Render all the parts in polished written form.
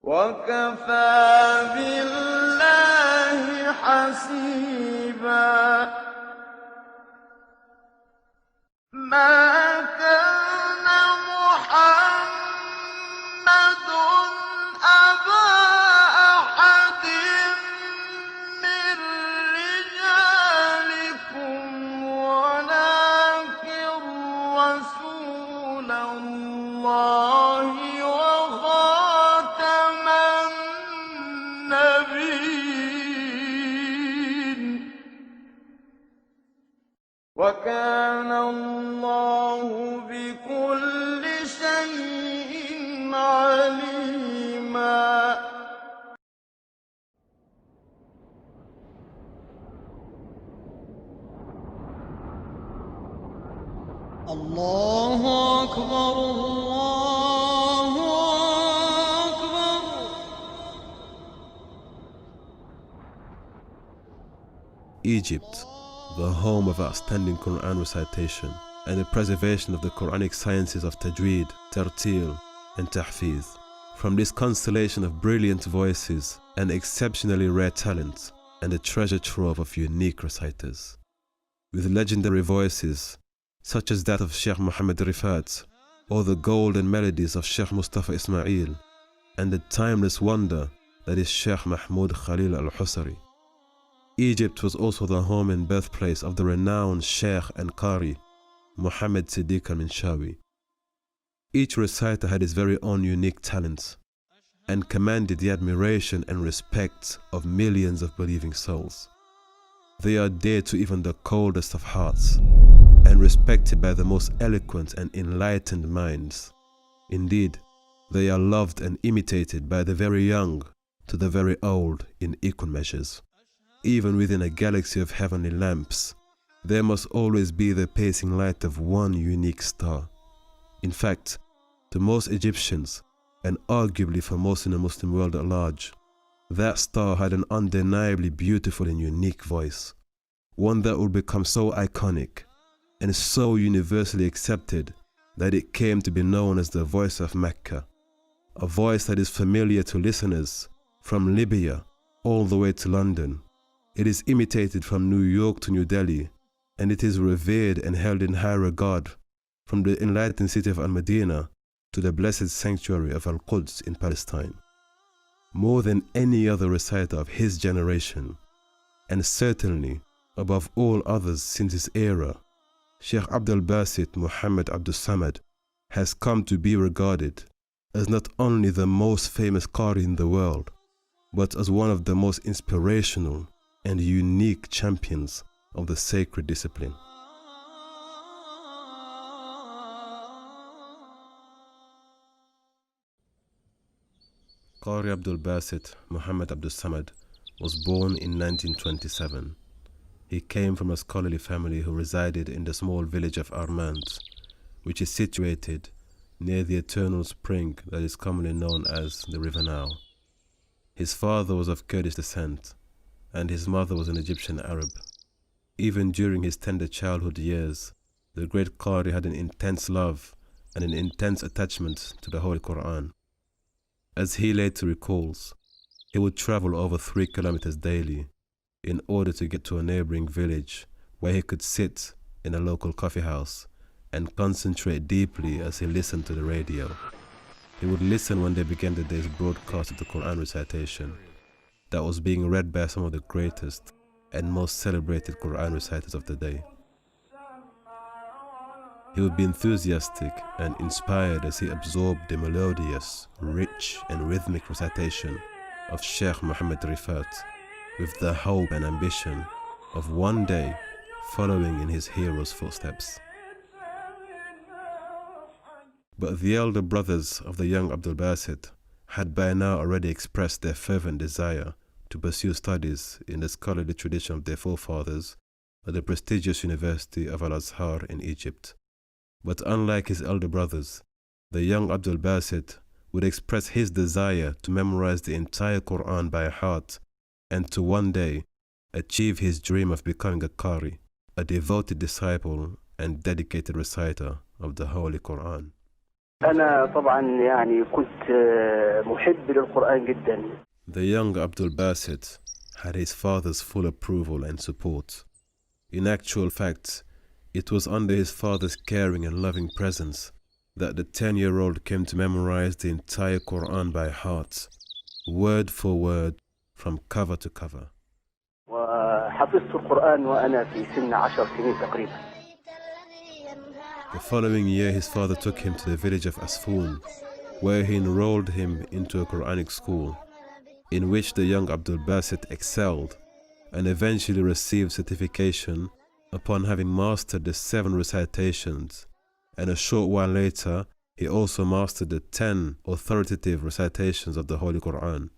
وكفى بالله حسيبا ما كان محمد أبا أحد من رجالكم ولكن رسول الله وخاتم النبيين وكان الله بكل شيء عليما الله أكبر الله أكبر. Egypt, the home of outstanding Quran recitation and the preservation of the Quranic sciences of tajweed, tartil, and tahfiz. From this constellation of brilliant voices and exceptionally rare talents, and a treasure trove of unique reciters. With legendary voices such as that of Sheikh Muhammad Rifat, or the golden melodies of Sheikh Mustafa Ismail, and the timeless wonder that is Sheikh Mahmoud Khalil al-Husari. Egypt was also the home and birthplace of the renowned Sheikh and Qari, Muhammad Siddiq al-Minshawi. Each reciter had his very own unique talents and commanded the admiration and respect of millions of believing souls. They are dear to even the coldest of hearts and respected by the most eloquent and enlightened minds. Indeed, they are loved and imitated by the very young to the very old in equal measures. Even within a galaxy of heavenly lamps, there must always be the pacing light of one unique star. In fact, to most Egyptians, and arguably for most in the Muslim world at large, that star had an undeniably beautiful and unique voice, one that would become so iconic and so universally accepted that it came to be known as the voice of Mecca, a voice that is familiar to listeners from Libya all the way to London. It is imitated from New York to New Delhi, and it is revered and held in high regard from the enlightened city of Al-Madinah to the blessed sanctuary of Al-Quds in Palestine. More than any other reciter of his generation, and certainly above all others since his era, Sheikh Abdalbasط Muhammad Abdulsamad has come to be regarded as not only the most famous Qari in the world, but as one of the most inspirational and unique champions of the sacred discipline. Qari Abdalbasط Muhammad Abdulsamad was born in 1927. He came from a scholarly family who resided in the small village of Armand, which is situated near the eternal spring that is commonly known as the River Nile. His father was of Kurdish descent, and his mother was an Egyptian Arab. Even during his tender childhood years, the great Qari had an intense love and an intense attachment to the Holy Quran. As he later recalls, he would travel over 3 kilometers daily in order to get to a neighboring village where he could sit in a local coffee house and concentrate deeply as he listened to the radio. He would listen when they began the day's broadcast of the Quran recitation that was being read by some of the greatest and most celebrated Quran reciters of the day. He would be enthusiastic and inspired as he absorbed the melodious, rich and rhythmic recitation of Sheikh Muhammad Rifat, with the hope and ambition of one day following in his hero's footsteps. But the elder brothers of the young Abdalbasط had by now already expressed their fervent desire to pursue studies in the scholarly tradition of their forefathers at the prestigious University of Al-Azhar in Egypt. But unlike his elder brothers, the young Abdalbasط would express his desire to memorize the entire Quran by heart and to one day achieve his dream of becoming a Qari, a devoted disciple and dedicated reciter of the Holy Quran. أنا طبعا يعني كنت محب للقرآن جدا. The young Abdulbasط had his father's full approval and support. In actual fact, it was under his father's caring and loving presence that the 10-year-old came to memorize the entire Quran by heart, word for word, from cover to cover. وحفظت القرآن وأنا في سن 10 سنين تقريبا. The following year, his father took him to the village of Asfoon, where he enrolled him into a Quranic school, in which the young Abdulbasط excelled and eventually received certification upon having mastered the 7 recitations, and a short while later he also mastered the 10 authoritative recitations of the Holy Quran,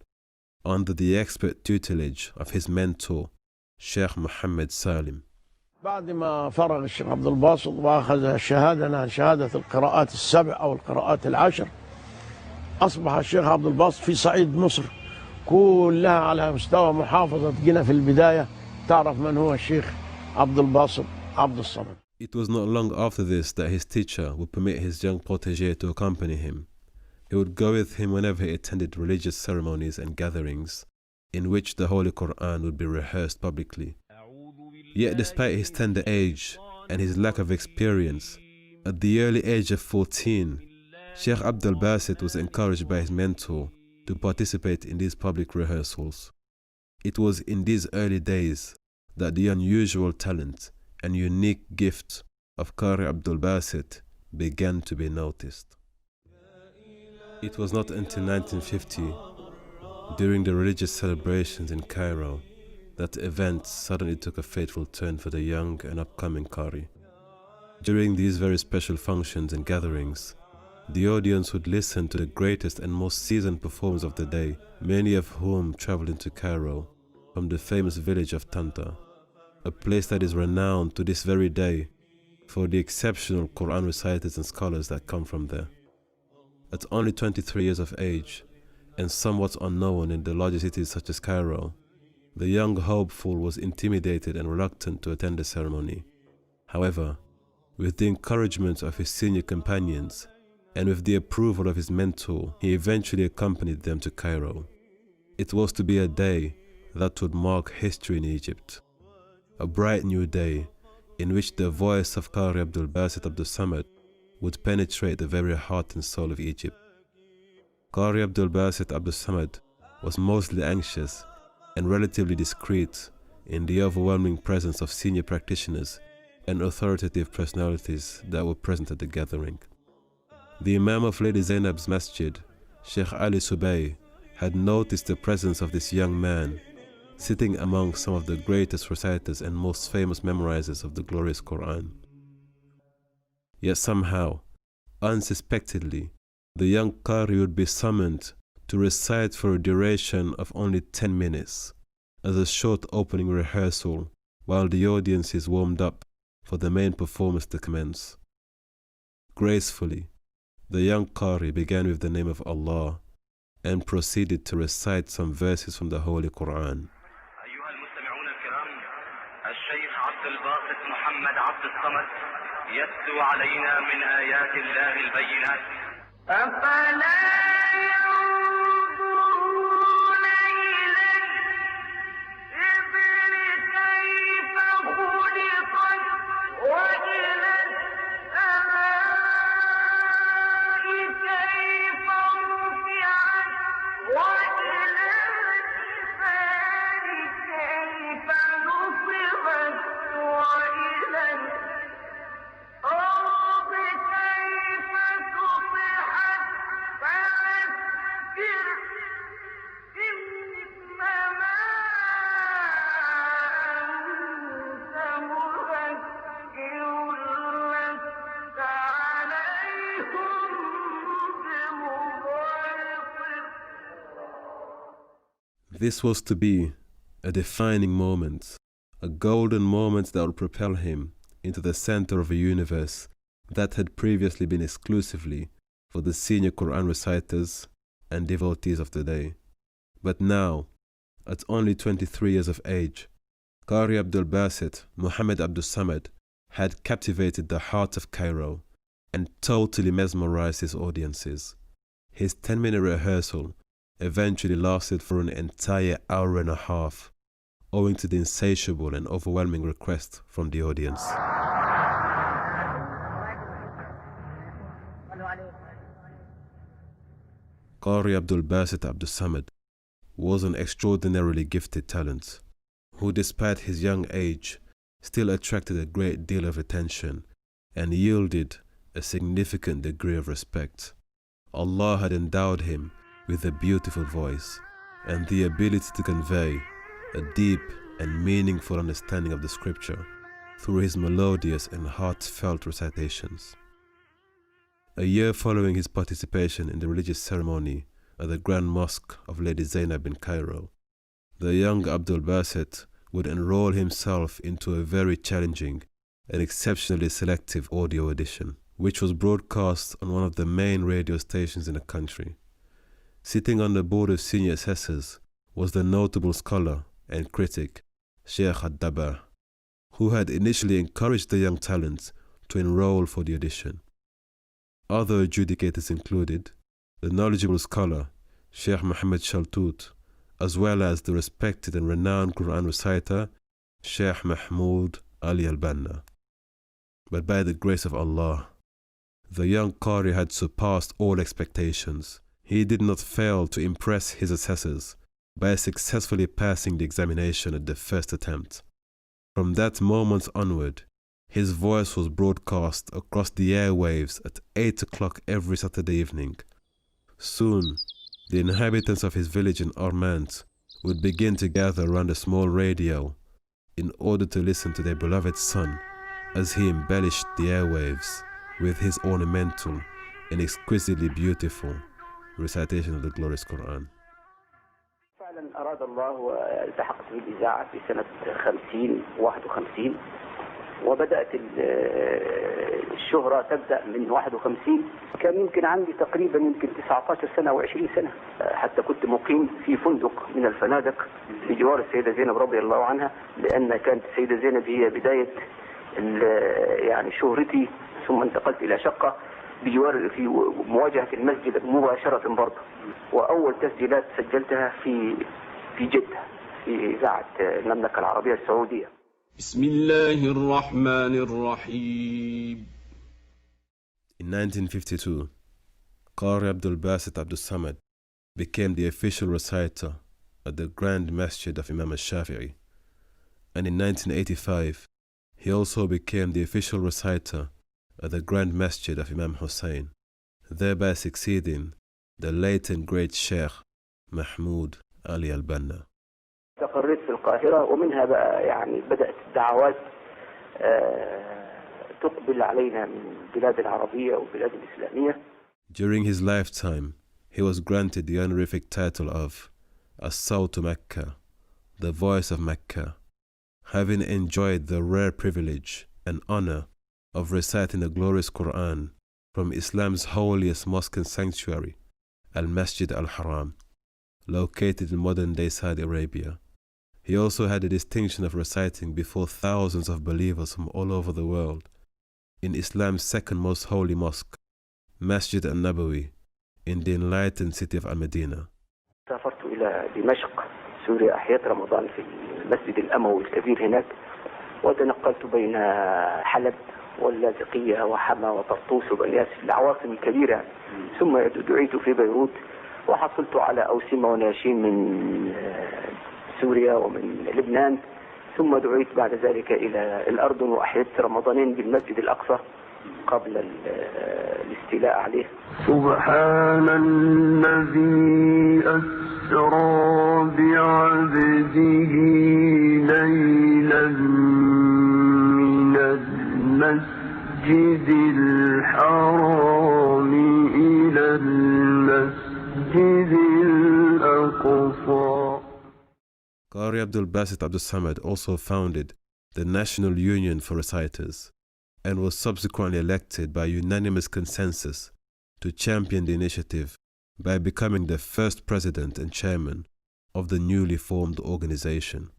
under the expert tutelage of his mentor, Sheikh Muhammad Salim. بعد ما فرغ الشيخ عبدالباسط واخذ الشهاده شهاده القراءات ال7 او القراءات ال10، اصبح الشيخ عبدالباسط في صعيد مصر كلها على مستوى محافظه قنا في البدايه تعرف من هو الشيخ عبدالباسط عبدالصمد. It was not long after this that his teacher would permit his young protege to accompany him. He would go with him whenever he attended religious ceremonies and gatherings in which the Holy Quran would be rehearsed publicly. Yet despite his tender age and his lack of experience, at the early age of 14, Sheikh Abdulbasط was encouraged by his mentor to participate in these public rehearsals. It was in these early days that the unusual talent and unique gift of Qari Abdulbasط began to be noticed. It was not until 1950, during the religious celebrations in Cairo, that events suddenly took a fateful turn for the young and upcoming Qari. During these very special functions and gatherings, the audience would listen to the greatest and most seasoned performers of the day, many of whom traveled into Cairo from the famous village of Tanta, a place that is renowned to this very day for the exceptional Quran reciters and scholars that come from there. At only 23 years of age, and somewhat unknown in the larger cities such as Cairo, the young hopeful was intimidated and reluctant to attend the ceremony. However, with the encouragement of his senior companions and with the approval of his mentor, he eventually accompanied them to Cairo. It was to be a day that would mark history in Egypt, a bright new day in which the voice of Qari Abdulbasط Abdulsamad would penetrate the very heart and soul of Egypt. Qari Abdulbasط Abdulsamad was mostly anxious and relatively discreet in the overwhelming presence of senior practitioners and authoritative personalities that were present at the gathering. The Imam of Lady Zainab's Masjid, Sheikh Ali Subay, had noticed the presence of this young man sitting among some of the greatest reciters and most famous memorizers of the glorious Quran. Yet somehow, unsuspectedly, the young Qari would be summoned to recite for a duration of only 10 minutes as a short opening rehearsal while the audience is warmed up for the main performance to commence. Gracefully, the young Qari began with the name of Allah and proceeded to recite some verses from the Holy Quran. أيها المستمعون الكرام، الشيخ عبدالباسط محمد عبدالصمد يتلو علينا من آيات الله البينات. أفلا ينظرون إلى الإبل كيف خلقت وإلى السماء كيف رفعت وإلى الجبال كيف نصبت وإلى الأرض كيف سطحت فذكر إنما أنت مذكر لست عليهم بمسيطر. This was to be a defining moment, a golden moment that would propel him into the center of a universe that had previously been exclusively for the senior Quran reciters and devotees of the day. But now, at only 23 years of age, Qari Abdulbasط Muhammad Abdulsamad had captivated the heart of Cairo and totally mesmerized his audiences. His 10-minute rehearsal eventually lasted for an entire hour and a half, owing to the insatiable and overwhelming request from the audience. Qari Abdulbasط Abdulsamad was an extraordinarily gifted talent, who despite his young age still attracted a great deal of attention and yielded a significant degree of respect. Allah had endowed him with a beautiful voice and the ability to convey a deep and meaningful understanding of the scripture through his melodious and heartfelt recitations. A year following his participation in the religious ceremony at the Grand Mosque of Lady Zainab in Cairo, the young Abdulbasط would enroll himself into a very challenging and exceptionally selective audio edition, which was broadcast on one of the main radio stations in the country. Sitting on the board of senior assessors was the notable scholar and critic Sheikh Ad-Dabah, who had initially encouraged the young talent to enroll for the audition. Other adjudicators included the knowledgeable scholar Sheikh Muhammad Shaltut, as well as the respected and renowned Quran reciter Sheikh Mahmoud Ali al-Banna. But by the grace of Allah, the young Qari had surpassed all expectations. He did not fail to impress his assessors by successfully passing the examination at the first attempt. From that moment onward, his voice was broadcast across the airwaves at 8 o'clock every Saturday evening. Soon, the inhabitants of his village in Armand would begin to gather around a small radio in order to listen to their beloved son as he embellished the airwaves with his ornamental and exquisitely beautiful recitation of the glorious Quran. فعلا أراد الله والتحقت بالإذاعة في سنة 51 وبدأت الشهرة تبدأ من 51. كان يمكن عندي تقريبا 19 سنة أو 20 سنة، حتى كنت مقيم في فندق من الفنادق بجوار السيدة زينب رضي الله عنها، لأن كانت السيدة زينب هي بداية يعني شهرتي. ثم انتقلت إلى شقة بجوار في مواجهة المسجد مباشرة برضه، وأول تسجيلات سجلتها في جدة في إذاعة المملكة العربية السعودية. بسم الله الرحمن الرحيم. In 1952, Qari Abdulbasط Abdulsamad became the official reciter at the Grand Masjid of Imam al-Shafi'i, and in 1985, he also became the official reciter at the Grand Masjid of Imam Hussein, thereby succeeding the late and great Sheikh Mahmoud Ali al-Banna. استقريت في القاهرة، ومنها بقى يعني بدأت الدعوات تقبل علينا من البلاد العربية والبلاد الإسلامية. During his lifetime, he was granted the honorific title of As-Sawtu Mecca, the voice of Mecca, having enjoyed the rare privilege and honor of reciting the glorious Quran from Islam's holiest mosque and sanctuary, Al-Masjid Al-Haram, located in modern-day Saudi Arabia. He also had the distinction of reciting before thousands of believers from all over the world in Islam's second most holy mosque, Masjid Al-Nabawi, in the enlightened city of Al-Madinah. سافرت إلى دمشق سوريا، أحييت رمضان في المسجد الأموي الكبير هناك، وتنقلت بين حلب واللاذقية وحما وطرطوس وبني ياسف، العواصم الكبيرة. ثم دعيت في بيروت، وحصلت على أوسمة وناشين من سوريا ومن لبنان. ثم دعيت بعد ذلك إلى الأردن، وأحييت رمضانين بالمسجد الأقصى قبل الاستيلاء عليه. سبحان الذي أسرى بعبده ليلا من المسجد الحرام إلى المسجد الأقصى. Qari Abdulbasط Abdulsamad also founded the National Union for Reciters and was subsequently elected by unanimous consensus to champion the initiative by becoming the first president and chairman of the newly formed organization.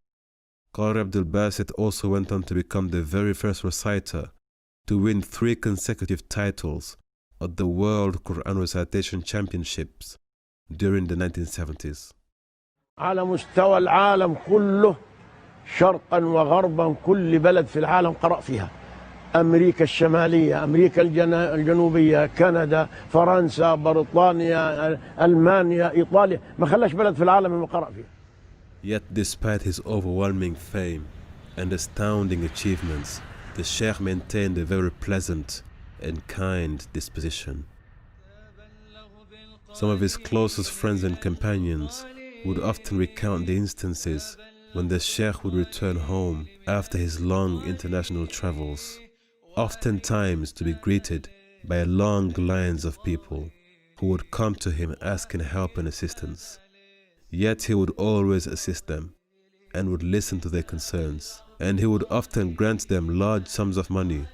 Qari Abdulbasط also went on to become the very first reciter to win 3 consecutive titles at the World Quran Recitation Championships during the 1970s. على مستوى العالم كله شرقا وغربا كل بلد في العالم قرأ فيها. أمريكا الشمالية، أمريكا الجنوبية، كندا، فرنسا، بريطانيا، ألمانيا، إيطاليا، ما خلاش بلد في العالم ما قرأ فيها. Yet despite his overwhelming fame and astounding achievements, the Sheikh maintained a very pleasant and kind disposition. Some of his closest friends and companions would often recount the instances when the Sheikh would return home after his long international travels, oftentimes to be greeted by long lines of people who would come to him asking help and assistance. Yet he would always assist them and would listen to their concerns, and he would often grant them large sums of money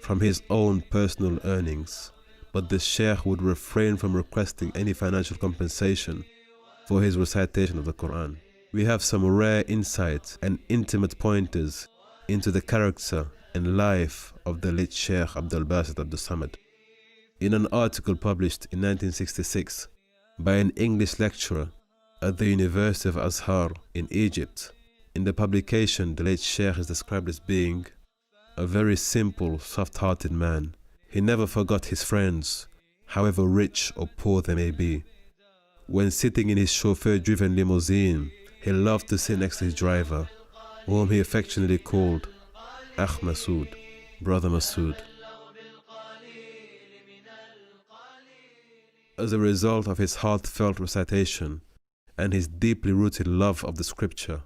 from his own personal earnings. But the Sheikh would refrain from requesting any financial compensation for his recitation of the Quran. We have some rare insights and intimate pointers into the character and life of the late Sheikh Abdulbasط Abdulsamad. In an article published in 1966 by an English lecturer at the University of Azhar in Egypt, in the publication the late Sheikh is described as being a very simple, soft-hearted man. He never forgot his friends, however rich or poor they may be. When sitting in his chauffeur-driven limousine, he loved to sit next to his driver, whom he affectionately called Akh Masood, Brother Masood. As a result of his heartfelt recitation and his deeply rooted love of the scripture,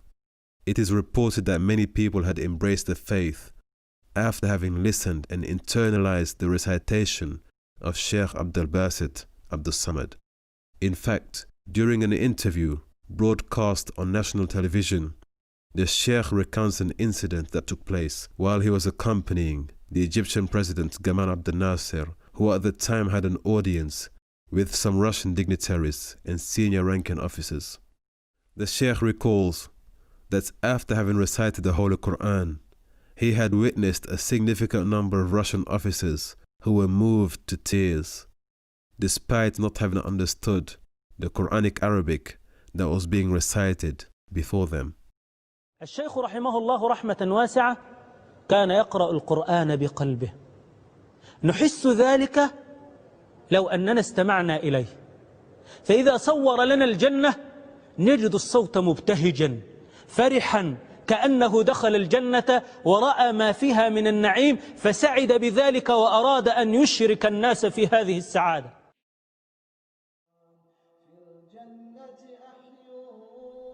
it is reported that many people had embraced the faith after having listened and internalized the recitation of Sheikh Abdulbasط Abdulsamad. In fact, during an interview broadcast on national television, the Sheikh recounts an incident that took place while he was accompanying the Egyptian president Gamal Abdel Nasser, who at the time had an audience with some Russian dignitaries and senior ranking officers. The Sheikh recalls that after having recited the Holy Quran, he had witnessed a significant number of Russian officers who were moved to tears, despite not having understood the Quranic Arabic that was being recited before them. الشيخ رحمه الله رحمة واسعة كان يقرأ القرآن بقلبه، نحس ذلك لو أننا استمعنا إليه، فإذا صور لنا الجنة نجد الصوت مبتهجا فرحا كأنه دخل الجنة ورأى ما فيها من النعيم فسعد بذلك وأراد أن يشرك الناس في هذه السعادة.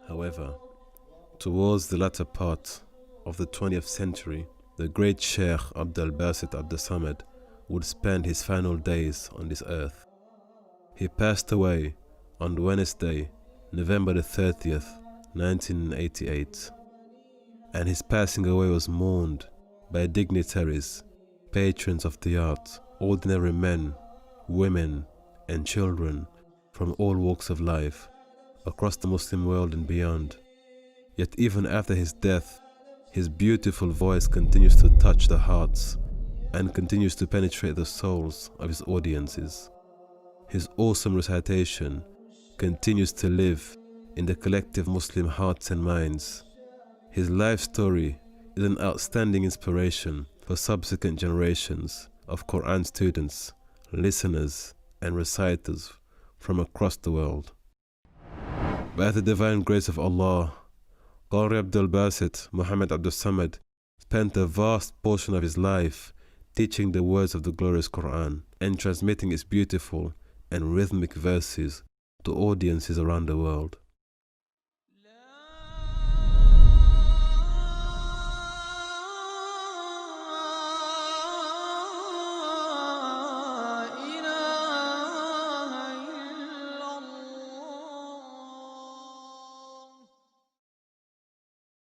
However, towards the latter part of the 20th century, the great Sheikh Abdulbasط Abdulsamad would spend his final days on this earth. He passed away on Wednesday, November the 30th, 1988. And his passing away was mourned by dignitaries, patrons of the art, ordinary men, women, and children from all walks of life, across the Muslim world and beyond. Yet even after his death, his beautiful voice continues to touch the hearts and continues to penetrate the souls of his audiences. His awesome recitation continues to live in the collective Muslim hearts and minds. His life story is an outstanding inspiration for subsequent generations of Quran students, listeners, and reciters from across the world. By the divine grace of Allah, Qari Abdulbasط Muhammad Abdulsamad spent a vast portion of his life teaching the words of the glorious Quran and transmitting its beautiful and rhythmic verses to audiences around the world.